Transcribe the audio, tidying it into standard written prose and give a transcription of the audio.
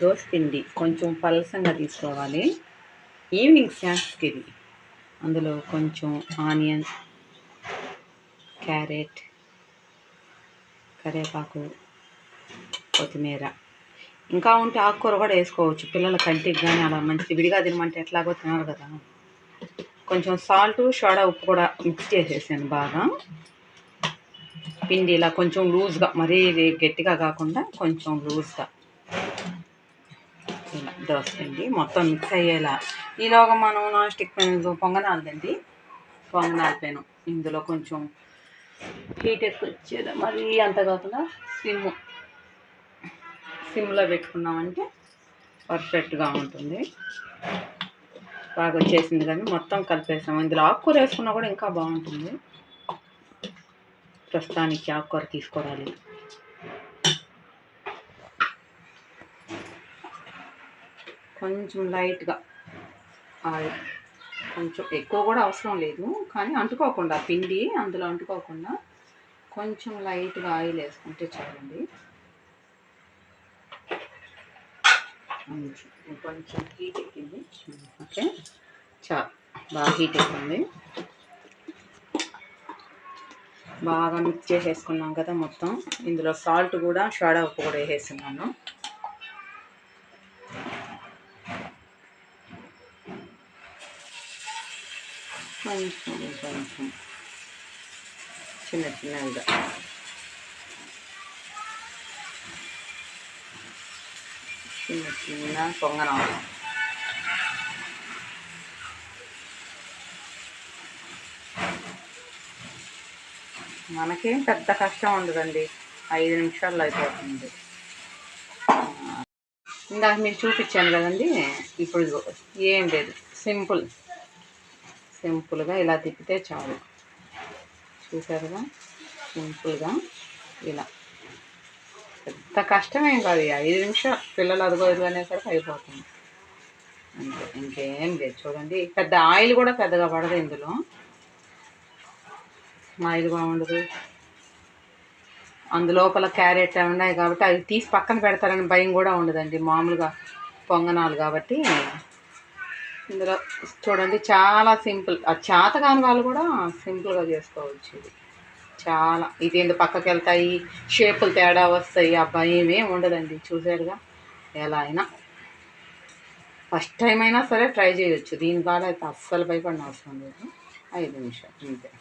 దోస పిండి కొంచెం పలసంగా తీసుకోవాలి. ఈవినింగ్ స్నాక్స్కి ఇది. అందులో కొంచెం ఆనియన్, క్యారెట్, కరివేపాకు, కొత్తిమీర, ఇంకా ఉంటే ఆకుకూర కూడా వేసుకోవచ్చు. పిల్లల కంటికి కానీ అలా మంచిది. విడిగా తినమంటే ఎట్లాగో తినాలి కదా. కొంచెం సాల్ట్, సోడా, ఉప్పు కూడా మిక్స్ చేసేసాను బాగా. పిండి ఇలా కొంచెం లూజ్గా, మరీ గట్టిగా కాకుండా కొంచెం లూజ్గా ఇలా దోస పిండి మొత్తం మిక్స్ అయ్యేలా. ఈలోగా మనం నాన్ స్టిక్ పొంగనాలదండి, పొంగనాల పెనం. ఇందులో కొంచెం హీట్ ఎక్కువ వచ్చేది, మరీ అంత కాకుండా సిమ్లో పెట్టుకున్నామంటే పర్ఫెక్ట్గా ఉంటుంది. బాగా వచ్చేసింది కానీ మొత్తం కలిపేసాము. ఇందులో ఆకుకూర వేసుకున్నా కూడా ఇంకా బాగుంటుంది. ప్రస్తుతానికి ఆకుకూర తీసుకోవాలి. కొంచెం లైట్గా ఆయిల్, కొంచెం ఎక్కువ కూడా అవసరం లేదు, కానీ అంటుకోకుండా పిండి అందులో అంటుకోకుండా కొంచెం లైట్గా ఆయిల్ వేసుకుంటే చాలండి. కొంచెం హీట్ ఎక్కింది. ఓకే, బాగా హీట్ ఎక్కింది. బాగా మిక్స్ చేసేసుకున్నాం కదా మొత్తం. ఇందులో సాల్ట్ కూడా, సోడా ఉప్పు కూడా వేసేస్తున్నాను. కొంచెం కొంచెం చిన్న చిన్నగా చిన్న పొంగనాలు. మనకేం పెద్ద కష్టం ఉండదండి, 5 నిమిషాల్లో అయిపోతుంది. ఇందాక మీరు చూపించాను కదండి, ఇప్పుడు ఏం లేదు, సింపుల్గా ఇలా తిప్పితే చాలు. చూసారుగా, సింపుల్గా ఇలా. పెద్ద కష్టమేం కాదు, 5 నిమిషాలు పిల్లలు అదిగో అనేసరికి అయిపోతుంది అంతే, ఇంకేం లేదు. చూడండి, పెద్ద ఆయిల్ కూడా పెద్దగా పడదు ఇందులో, ఆయిల్ బాగుండదు. అందులోపల క్యారెట్ ఉన్నాయి కాబట్టి అవి తీసి పక్కన పెడతారని భయం కూడా ఉండదండి, మామూలుగా పొంగనాలు కాబట్టి. ఇందులో చూడండి చాలా సింపుల్, ఆ చేత కాని వాళ్ళు కూడా సింపుల్గా చేసుకోవచ్చు. ఇది చాలా, ఇది ఎందుకు పక్కకి వెళ్తాయి, షేపులు తేడా వస్తాయి, ఆ భయం ఏం ఉండదండి. చూసారుగా, ఎలా అయినా ఫస్ట్ టైం అయినా సరే ట్రై చేయొచ్చు. దీని ద్వారా అయితే అస్సలు భయపడిన అవసరం లేదు. 5 నిమిషాలు అంతే.